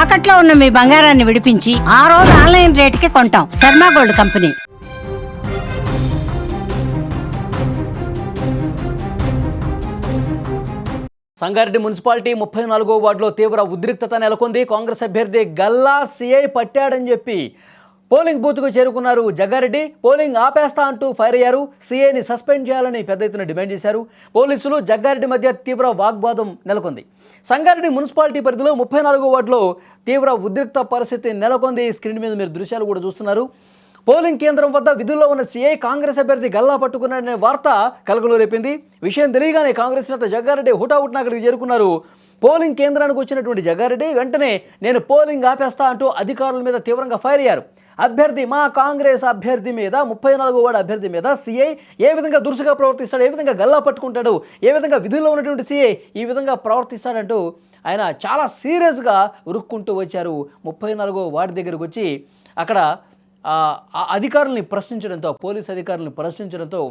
తాకట్లో ఉన్న మీ బంగారాన్ని విడిపించి ఆ రోజు ఆన్లైన్ రేటుకి కొంటాం. Sharma gold company. Sangareddy municipality 34వ వార్డులో తీవ్ర ఉద్రిక్తత నెలకొంది. కాంగ్రెస్ అభ్యర్థి గల్లా సిఐ పట్టాడని చెప్పి పోలింగ్ బూత్కు చేరుకున్నారు జగ్గారెడ్డి. పోలింగ్ ఆపేస్తా అంటూ ఫైర్ అయ్యారు. సీఐని సస్పెండ్ చేయాలని పెద్ద ఎత్తున డిమాండ్ చేశారు. పోలీసులు జగ్గారెడ్డి మధ్య తీవ్ర వాగ్వాదం నెలకొంది. సంగారెడ్డి మున్సిపాలిటీ పరిధిలో 34వ వార్డులో తీవ్ర ఉద్రిక్త పరిస్థితి నెలకొంది. స్క్రీన్ మీద మీరు దృశ్యాలు కూడా చూస్తున్నారు. పోలింగ్ కేంద్రం వద్ద విధుల్లో ఉన్న సీఐ కాంగ్రెస్ అభ్యర్థి గల్లా పట్టుకున్నాడనే వార్త కలకలం రేపింది. విషయం తెలియగానే కాంగ్రెస్ నేత జగ్గారెడ్డి హుటాహుటిన అక్కడికి చేరుకున్నారు. పోలింగ్ కేంద్రానికి వచ్చినటువంటి జగ్గారెడ్డి వెంటనే నేను పోలింగ్ ఆపేస్తా అంటూ అధికారుల మీద తీవ్రంగా ఫైర్ అయ్యారు. అభ్యర్థి మా కాంగ్రెస్ అభ్యర్థి మీద 34వ వార్డు అభ్యర్థి మీద సీఐ ఏ విధంగా దురుసుగా ప్రవర్తిస్తాడు, ఏ విధంగా గల్లా పట్టుకుంటాడు, ఏ విధంగా విధుల్లో ఉన్నటువంటి సీఐ ఈ విధంగా ప్రవర్తిస్తాడంటూ ఆయన చాలా సీరియస్గా ఉరుక్కుంటూ వచ్చారు. 34వ వార్డు దగ్గరకు వచ్చి అక్కడ అధికారుల్ని ప్రశ్నించడంతో, పోలీసు అధికారులను ప్రశ్నించడంతో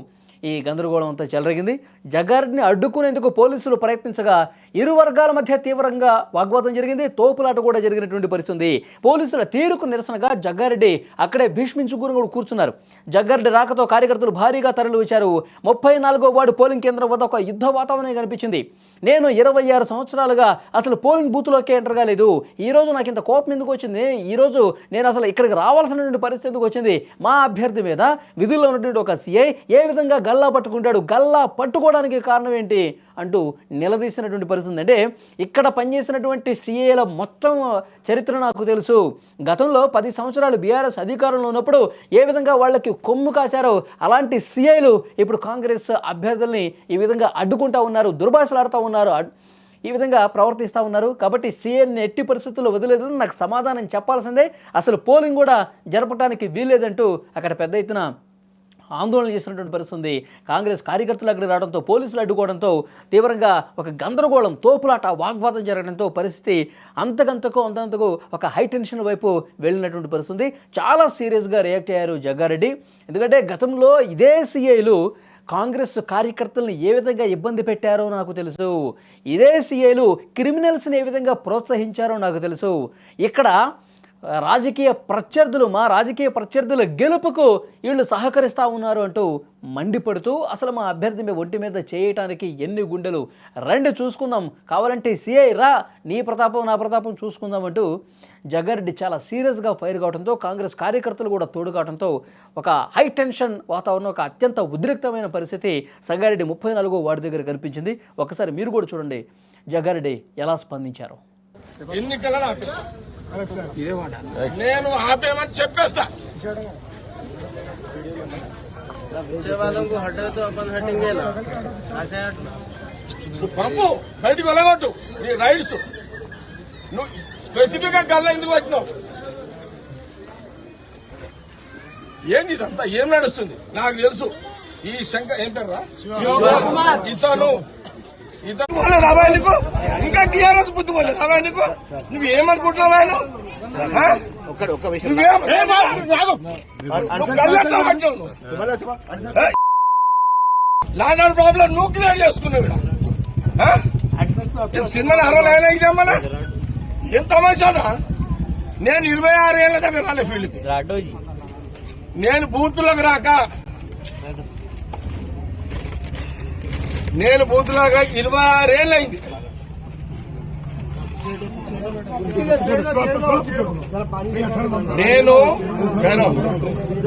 ఈ గందరగోళం అంతా చెలరేగింది. జగ్గారెడ్డిని అడ్డుకునేందుకు పోలీసులు ప్రయత్నించగా ఇరు వర్గాల మధ్య తీవ్రంగా వాగ్వాదం జరిగింది. తోపులాట కూడా జరిగినటువంటి పరిస్థితి. పోలీసుల తీరుకు నిరసనగా జగ్గారెడ్డి అక్కడే భీష్మించుకుని కూర్చున్నారు. జగ్గారెడ్డి రాకతో కార్యకర్తలు భారీగా తరలి వచ్చారు. 34వ వార్డు పోలింగ్ కేంద్రం వద్ద ఒక యుద్ధ వాతావరణం కనిపించింది. నేను 26 సంవత్సరాలుగా అసలు పోలింగ్ బూత్లోకే ఎంటర్ కాలేదు. ఈరోజు నాకు ఇంత కోపం ఎందుకు వచ్చింది, ఈరోజు నేను అసలు ఇక్కడికి రావాల్సినటువంటి పరిస్థితి ఎందుకు వచ్చింది, మా అభ్యర్థి మీద విధుల్లో ఉన్నటువంటి ఒక సీఐ ఏ విధంగా గల్లా పట్టుకుంటాడు, గల్లా పట్టుకోవడానికి కారణం ఏంటి అంటూ నిలదీసినటువంటి పరిస్థితి. అంటే ఇక్కడ పనిచేసినటువంటి సీఏల మొత్తం చరిత్ర నాకు తెలుసు. గతంలో 10 సంవత్సరాలు బీఆర్ఎస్ అధికారంలో ఉన్నప్పుడు ఏ విధంగా వాళ్ళకి కొమ్ము కాశారో అలాంటి సీఐలు ఇప్పుడు కాంగ్రెస్ అభ్యర్థుల్ని ఈ విధంగా అడ్డుకుంటా ఉన్నారు, దుర్భాషలాడుతూ ఉన్నారు, ఈ విధంగా ప్రవర్తిస్తూ ఉన్నారు. కాబట్టి సీఐని ఎట్టి పరిస్థితుల్లో వదిలేదు, నాకు సమాధానం చెప్పాల్సిందే, అసలు పోలింగ్ కూడా జరపడానికి వీల్లేదంటూ అక్కడ పెద్ద ఎత్తున ఆందోళన చేసినటువంటి పరిస్థితి ఉంది. కాంగ్రెస్ కార్యకర్తలు అక్కడికి రావడంతో, పోలీసులు అడ్డుకోవడంతో తీవ్రంగా ఒక గందరగోళం, తోపులాట, వాగ్వాదం జరగడంతో పరిస్థితి అంతకంతకు ఒక హై టెన్షన్ వైపు వెళ్ళినటువంటి పరిస్థితి. చాలా సీరియస్గా రియాక్ట్ అయ్యారు జగ్గారెడ్డి. ఎందుకంటే గతంలో ఇదే సీఐలు కాంగ్రెస్ కార్యకర్తలను ఏ విధంగా ఇబ్బంది పెట్టారో నాకు తెలుసు. ఇదే సీఐలు క్రిమినల్స్ని ఏ విధంగా ప్రోత్సహించారో నాకు తెలుసు. ఇక్కడ మా రాజకీయ ప్రత్యర్థుల గెలుపుకు వీళ్ళు సహకరిస్తూ ఉన్నారు అంటూ మండిపడుతూ అసలు మా అభ్యర్థి మీద ఒంటి మీద చేయటానికి ఎన్ని గుండెలు, రండి చూసుకుందాం, కావాలంటే సీఐ రా, నీ ప్రతాపం నా ప్రతాపం చూసుకుందాం అంటూ జగ్గారెడ్డి చాలా సీరియస్గా ఫైర్ కావడంతో, కాంగ్రెస్ కార్యకర్తలు కూడా తోడు కావడంతో ఒక హై టెన్షన్ వాతావరణం, ఒక అత్యంత ఉద్రిక్తమైన పరిస్థితి సంగారెడ్డి 34వ వార్డు దగ్గర కనిపించింది. ఒకసారి మీరు కూడా చూడండి జగ్గారెడ్డి ఎలా స్పందించారు. నేను ఆపేమని చెప్పేస్తా. పంపు బయటికి వెళ్ళగొట్టు, నీ రైడ్స్. నువ్వు స్పెసిఫిక్ గా గల్లా ఎందుకు పట్టినావు? ఏంది ఇదంతా, ఏం నడుస్తుంది నాకు తెలుసు. ఈ శంకర్ ఏం పేరు రా, ఇతను రావా నీకు? ఇంకా టీఆర్ఎస్ బుద్ధి పోలేదు రావా నీకు? నువ్వు ఏమనుకుంటున్నావు? ఆయన లాండ్ ప్రాబ్లం నువ్వు క్లియర్ చేసుకున్నావు. సినిమా అరవైనా ఇదేమన్నా ఏం తమాషానా? నేను 26 ఏళ్ల దగ్గర రాలే ఫీల్డ్కి. నేను బూత్లోకి రాక 26 ఏళ్ళు అయింది.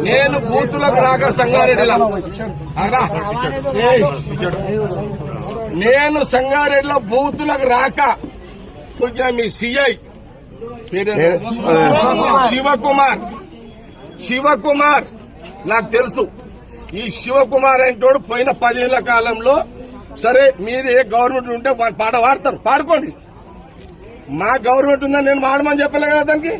నేను బూతులకు రాక సంగారెడ్డిలో, నేను సంగారెడ్డిలో బూతులకు రాక మీ సిఐ శివకుమార్ నాకు తెలుసు. ఈ శివకుమార్ అంటోడు పోయిన 10 ఏళ్ల కాలంలో, సరే మీరు ఏ గవర్నమెంట్ ఉంటే పాట పాడతారు, పాడుకోండి. మా గవర్నమెంట్ ఉందని నేను వాడమని చెప్పలే కదా దానికి.